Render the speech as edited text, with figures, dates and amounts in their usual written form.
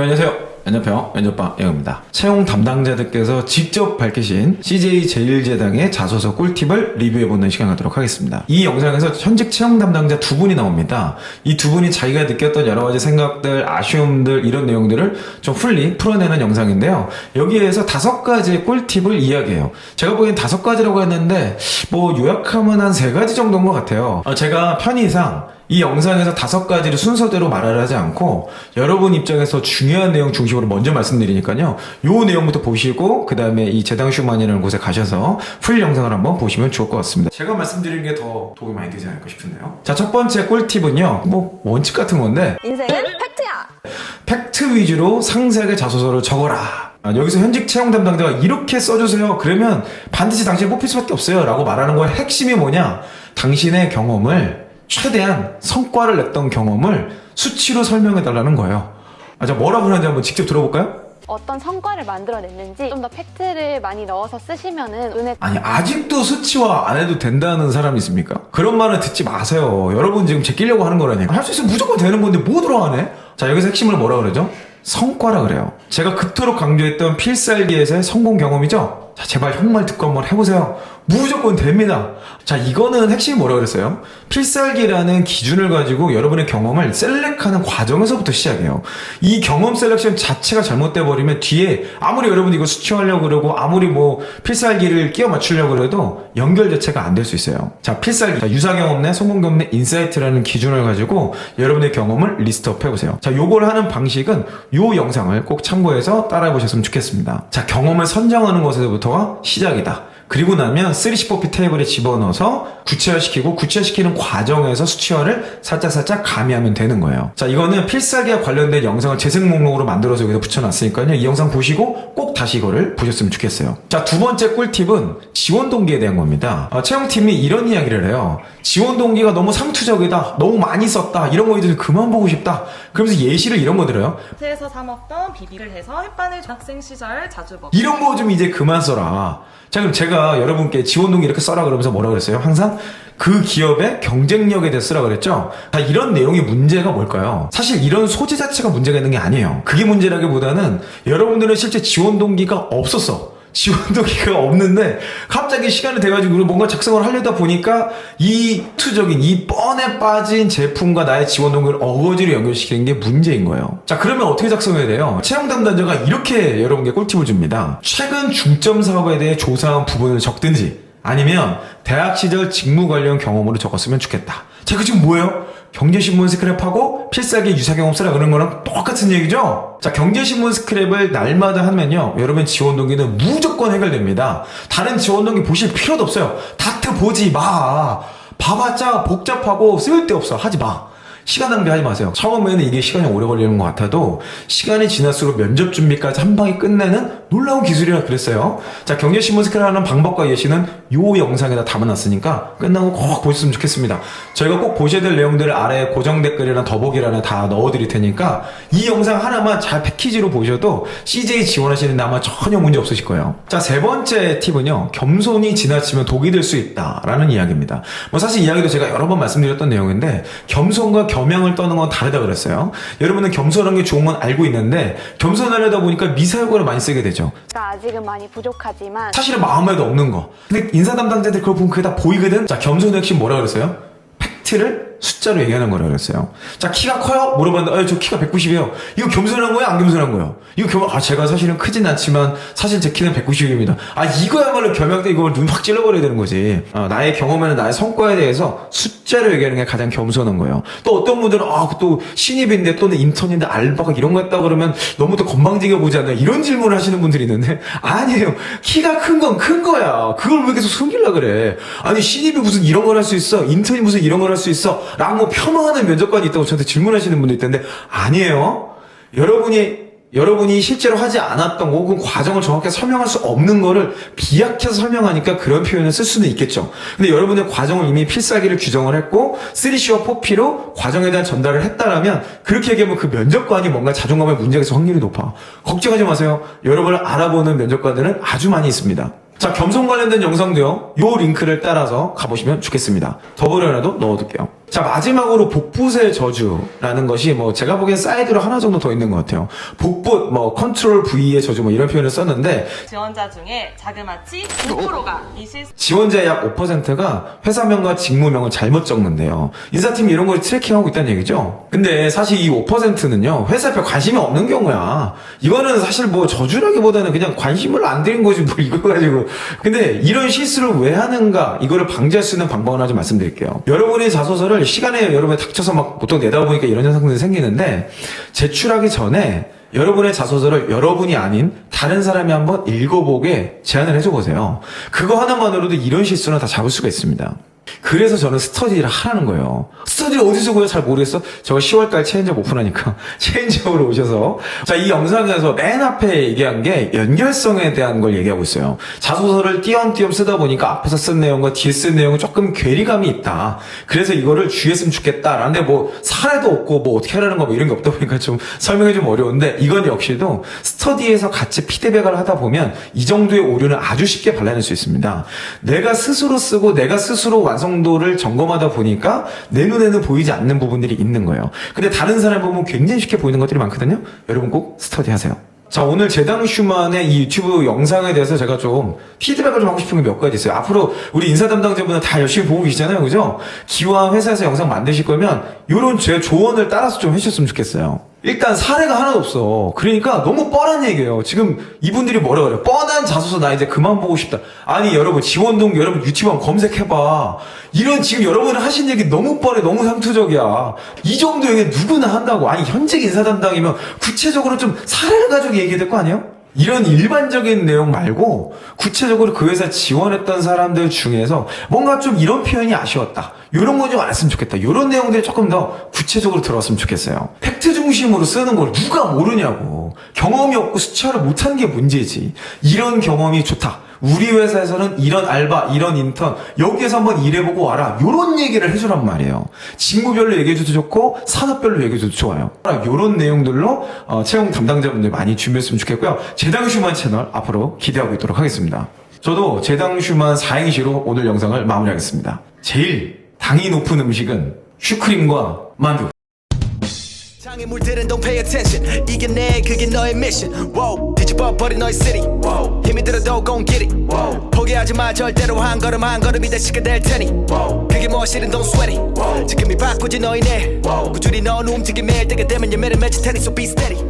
안녕하세요. 면접형 면접방 영입니다. 채용 담당자들께서 직접 밝히신 CJ 제일제당의 자소서 꿀팁을 리뷰해보는 시간 갖도록 하겠습니다. 이 영상에서 현직 채용 담당자 두 분이 나옵니다. 이 두 분이 자기가 느꼈던 여러 가지 생각들, 아쉬움들 이런 내용들을 좀 풀리 풀어내는 영상인데요. 여기에서 5가지의 꿀팁을 이야기해요. 제가 보기엔 5가지라고 했는데 뭐 요약하면 한 3가지 정도인 것 같아요. 제가 편의상 이 영상에서 5가지를 순서대로 말을 하지 않고 여러분 입장에서 중요한 내용 중심으로 먼저 말씀드리니까요. 요 내용부터 보시고 그 다음에 이 재당슈만이라는 곳에 가셔서 풀 영상을 한번 보시면 좋을 것 같습니다. 제가 말씀드리는 게 더 도움이 많이 되지 않을까 싶은데요. 자, 첫 번째 꿀팁은요. 뭐 원칙 같은 건데 인생은 팩트야. 팩트 위주로 상세하게 자소서를 적어라. 여기서 현직 채용 담당자가 이렇게 써주세요. 그러면 반드시 당신이 뽑힐 수밖에 없어요. 라고 말하는 거의 핵심이 뭐냐? 당신의 경험을 최대한 성과를 냈던 경험을 수치로 설명해달라는 거예요. 자, 뭐라고 하는지 한번 직접 들어볼까요? 어떤 성과를 만들어냈는지 좀 더 팩트를 많이 넣어서 쓰시면은 눈에 아니, 아직도 수치화 안 해도 된다는 사람이 있습니까? 그런 말은 듣지 마세요. 여러분 지금 제끼려고 하는 거라니까. 할 수 있으면 무조건 되는 건데 뭐 들어가네? 자, 여기서 핵심을 뭐라 그러죠? 성과라 그래요. 제가 그토록 강조했던 필살기에서의 성공 경험이죠? 자, 제발 형말 듣고 한번 해보세요. 무조건 됩니다. 자, 이거는 핵심이 뭐라 그랬어요? 필살기라는 기준을 가지고 여러분의 경험을 셀렉하는 과정에서부터 시작해요. 이 경험 셀렉션 자체가 잘못돼 버리면 뒤에 아무리 여러분이 이거 수치하려고 그러고 아무리 뭐 필살기를 끼워 맞추려고 그래도 연결 자체가 안 될 수 있어요. 자, 필살기. 자, 유사 경험 내, 성공 경험 내, 인사이트라는 기준을 가지고 여러분의 경험을 리스트업 해보세요. 자, 요걸 하는 방식은 요 영상을 꼭 참고해서 따라해 보셨으면 좋겠습니다. 자, 경험을 선정하는 것에서부터가 시작이다. 그리고 나면 3C4P 테이블에 집어넣어서 구체화시키고 구체화시키는 과정에서 수치화를 살짝살짝 가미하면 되는 거예요. 자, 이거는 필살기와 관련된 영상을 재생 목록으로 만들어서 여기다 붙여놨으니까요. 이 영상 보시고 꼭 다시 이거를 보셨으면 좋겠어요. 자, 두 번째 꿀팁은 지원 동기에 대한 겁니다. 채용팀이 이런 이야기를 해요. 지원 동기가 너무 상투적이다. 너무 많이 썼다. 이런 거 이제 그만 보고 싶다. 그러면서 예시를 이런 거 들어요. 마트에서 사 먹던 비비를 해서 햇반을 학생 시절 자주 먹. 이런 거 좀 이제 그만 써라. 자, 그럼 제가 여러분께 지원 동기 이렇게 써라 그러면서 뭐라 그랬어요? 항상 그 기업의 경쟁력에 대해 쓰라 그랬죠? 자, 이런 내용의 문제가 뭘까요? 사실 이런 소재 자체가 문제가 있는 게 아니에요. 그게 문제라기보다는 여러분들은 실제 지원 동기가 없었어. 지원 동기가 없는데 갑자기 시간이 돼가지고 뭔가 작성을 하려다 보니까 이 투적인 이 뻔에 빠진 제품과 나의 지원 동기를 어거지로 연결시키는 게 문제인 거예요. 자, 그러면 어떻게 작성해야 돼요? 채용 담당자가 이렇게 여러분께 꿀팁을 줍니다. 최근 중점 사업에 대해 조사한 부분을 적든지 아니면 대학 시절 직무 관련 경험으로 적었으면 좋겠다. 자, 그 지금 뭐예요? 경제신문 스크랩하고 필살기 유사경험 쓰라 그런 거랑 똑같은 얘기죠? 자, 경제신문 스크랩을 날마다 하면요, 여러분 지원 동기는 무조건 해결됩니다. 다른 지원 동기 보실 필요도 없어요. 다트 보지 마. 봐봤자 복잡하고 쓸데없어. 하지 마. 시간 낭비하지 마세요. 처음에는 이게 시간이 오래 걸리는 것 같아도 시간이 지날수록 면접 준비까지 한 방에 끝내는 놀라운 기술이라 그랬어요. 자, 경제신문 스크랩하는 방법과 예시는 요 영상에다 담아놨으니까 끝나고 꼭 보셨으면 좋겠습니다. 저희가 꼭 보셔야 될 내용들을 아래 고정 댓글이나 더보기란에 다 넣어드릴 테니까 이 영상 하나만 잘 패키지로 보셔도 CJ 지원하시는데 아마 전혀 문제 없으실 거예요. 자, 3번째 팁은요, 겸손이 지나치면 독이 될 수 있다라는 이야기입니다. 뭐 사실 이야기도 제가 여러 번 말씀드렸던 내용인데 겸손과 겸양을 떠는 건 다르다 그랬어요. 여러분은 겸손한 게 좋은 건 알고 있는데 겸손하려다 보니까 미사여구를 많이 쓰게 되죠. 아직은 많이 부족하지만 사실은 마음에도 없는 거. 근데 인사 담당자들 그걸 보면 그게 다 보이거든? 자, 겸손의 핵심 뭐라 그랬어요? 팩트를 숫자로 얘기하는 거라 그랬어요. 자, 키가 커요? 물어봤는데, 저 키가 190이에요. 이거 겸손한 거예요? 안 겸손한 거예요? 이거 제가 사실은 크진 않지만, 사실 제 키는 190입니다. 이거야말로 겸양 때 이걸 눈 확 찔러버려야 되는 거지. 나의 경험에는 나의 성과에 대해서 숫자로 얘기하는 게 가장 겸손한 거예요. 또 어떤 분들은, 또 신입인데 또는 인턴인데 알바가 이런 거 했다 그러면 너무 또 건방지게 보지 않나요? 이런 질문을 하시는 분들이 있는데, 아니에요. 키가 큰 건 큰 거야. 그걸 왜 계속 숨기려 그래? 아니, 신입이 무슨 이런 걸 할 수 있어? 인턴이 무슨 이런 걸 할 수 있어? 라고 폄하하는 면접관이 있다고 저한테 질문하시는 분도 있던데, 아니에요. 여러분이 실제로 하지 않았던 거 혹은 과정을 정확하게 설명할 수 없는 거를 비약해서 설명하니까 그런 표현을 쓸 수는 있겠죠. 근데 여러분의 과정을 이미 필살기를 규정을 했고 3C와 4P로 과정에 대한 전달을 했다라면 그렇게 얘기하면 그 면접관이 뭔가 자존감에 문제가 있을 확률이 높아. 걱정하지 마세요. 여러분을 알아보는 면접관들은 아주 많이 있습니다. 자, 겸손 관련된 영상도요, 요 링크를 따라서 가보시면 좋겠습니다. 더보기란에도 넣어둘게요. 자, 마지막으로 복붙의 저주라는 것이 뭐 제가 보기엔 사이드로 하나 정도 더 있는 것 같아요. 복붙, 뭐 컨트롤 V의 저주 뭐 이런 표현을 썼는데 지원자 중에 자그마치 9%가 이 실수 지원자의 약 5%가 회사명과 직무명을 잘못 적는데요. 인사팀이 이런 걸 트래킹하고 있다는 얘기죠. 근데 사실 이 5%는요, 회사에 별 관심이 없는 경우야. 이거는 사실 뭐 저주라기보다는 그냥 관심을 안 들인 거지 뭐 이거 가지고. 근데 이런 실수를 왜 하는가, 이거를 방지할 수 있는 방법을 하나 좀 말씀드릴게요. 여러분의 자소서를 시간에 여러분이 닥쳐서 막 보통 내다 보니까 이런 현상들이 생기는데, 제출하기 전에 여러분의 자소서를 여러분이 아닌 다른 사람이 한번 읽어보게 제안을 해줘보세요. 그거 하나만으로도 이런 실수는 다 잡을 수가 있습니다. 그래서 저는 스터디를 하라는 거예요. 스터디를 어디서 구해요? 잘 모르겠어? 저거 10월달 체인지업 오픈하니까 체인지업으로 오셔서. 자, 이 영상에서 맨 앞에 얘기한 게 연결성에 대한 걸 얘기하고 있어요. 자소서를 띄엄띄엄 쓰다 보니까 앞에서 쓴 내용과 뒤에 쓴 내용은 조금 괴리감이 있다. 그래서 이거를 주의했으면 좋겠다. 라는데 뭐 사례도 없고 뭐 어떻게 하라는 거 뭐 이런 게 없다 보니까 좀 설명이 좀 어려운데, 이건 역시도 스터디에서 같이 피드백을 하다 보면 이 정도의 오류는 아주 쉽게 발라낼 수 있습니다. 내가 스스로 쓰고 내가 스스로 완성도를 점검하다 보니까 내 눈에는 보이지 않는 부분들이 있는 거예요. 근데 다른 사람 보면 굉장히 쉽게 보이는 것들이 많거든요. 여러분 꼭 스터디 하세요. 자, 오늘 제당 슈만의 이 유튜브 영상에 대해서 제가 좀 피드백을 좀 하고 싶은 게 몇 가지 있어요. 앞으로 우리 인사 담당자분은 다 열심히 보고 계시잖아요. 그죠? 기왕 회사에서 영상 만드실 거면 요런 제 조언을 따라서 좀 해주셨으면 좋겠어요. 일단 사례가 하나도 없어. 그러니까 너무 뻔한 얘기예요. 지금 이분들이 뭐라 그래요? 뻔한 자소서 나 이제 그만 보고 싶다. 아니 여러분, 지원동 여러분 유튜브 한번 검색해봐. 이런 지금 여러분이 하신 얘기 너무 뻔해, 너무 상투적이야. 이 정도 얘기 누구나 한다고. 아니 현직 인사 담당이면 구체적으로 좀 사례를 가지고 얘기해야 될 거 아니에요? 이런 일반적인 내용 말고 구체적으로 그 회사 지원했던 사람들 중에서 뭔가 좀 이런 표현이 아쉬웠다, 이런 거 좀 안 했으면 좋겠다, 이런 내용들이 조금 더 구체적으로 들어왔으면 좋겠어요. 팩트 중심으로 쓰는 걸 누가 모르냐고. 경험이 없고 수치화를 못한 게 문제지. 이런 경험이 좋다, 우리 회사에서는 이런 알바, 이런 인턴 여기에서 한번 일해보고 와라, 요런 얘기를 해주란 말이에요. 직무별로 얘기해줘도 좋고 산업별로 얘기해줘도 좋아요. 요런 내용들로 채용 담당자분들 많이 준비했으면 좋겠고요. 제당슈만 채널 앞으로 기대하고 있도록 하겠습니다. 저도 제당슈만 4행시로 오늘 영상을 마무리하겠습니다. 제일 당이 높은 음식은 슈크림과 만두. 장애 물들은 don't pay attention. 이게 내 그게 너의 mission. Wow, 뒤집어 버린 너의 city. Wow, 힘이 들어도 gon' get it. Wow, 포기하지 마 절대로 한 걸음 한 걸음이 다시가 될 테니. Wow, 그게 무엇이든 don't sweat it. Wow, 지금이 바꾸지 너의 내. Wow, 꾸준히 넌 움직임에 뜨게 되면 예매를 맺을 테니 so be steady.